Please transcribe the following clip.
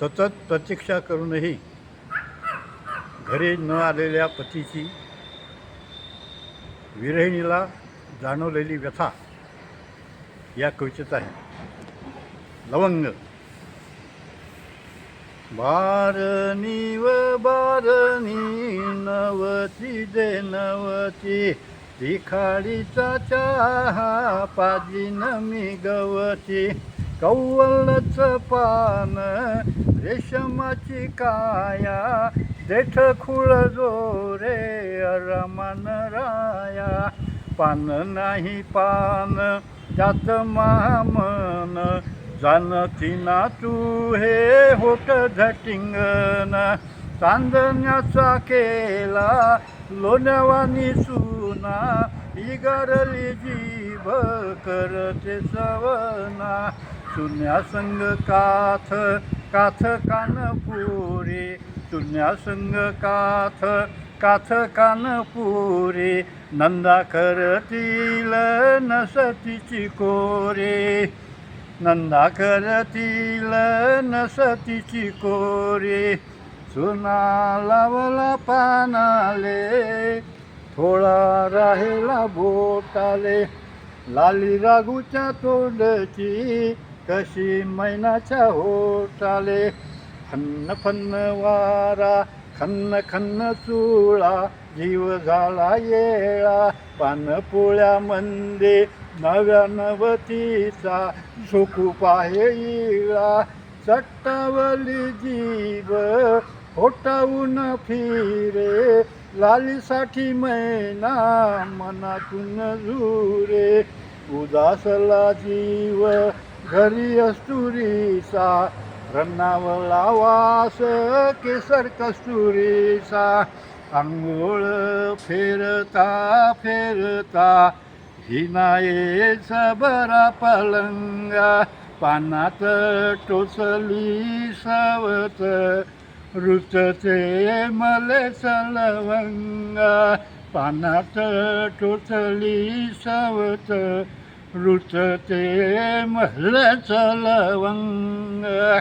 सतत प्रतीक्षा करूनही घरी न आलेल्या पतीची विरहिणीला जाणवलेली व्यथा या कवितेत आहे. लवंग. बारणी व बारणी नवती दे नवती, तिखाडीचा चहा पाजीन मी गवती, कौवलच पान रेशमाची काया, देठ खुळ जोरे अरमान राया, पान नाही पान त्यात मामन, जाणती ना तू हे होट झटिंगन, चांदण्याचा केला लोण्यावानी चुना, इगारली जीभ करते सवना, सुन्यासंग काथ काथ कानपुरी, सुन्यासंग काथ काथ कानपुरी, नंदा करतील नसतीची कोरे, नंदा करतील नसतीची कोरे, चुना लावला पानाले थोडा राहिला बोटाले, लाली रागूच्या तोंडची कशी मैनाच्या होटाले, फन्न फन्न वारा खन्न खन्न चुळा, जीव झाला येळा पानपोळ्या मंदे, नव्या नवतीचा सुखूप आहे इळा, चट्टावली जीव होटावून फिरे, लालीसाठी मैना मनातून झुरे, उदासला जीव घरी अस्तुरीचा, रन्नावला वास केसर कस्तुरीचा, अंघोळ फेरता फेरता हिनाये सबरा पलंगा, पानात टोचली सवत रुचते मलेच लवंगा, पानात टोचली सवत रुचते मलेच लवंगा.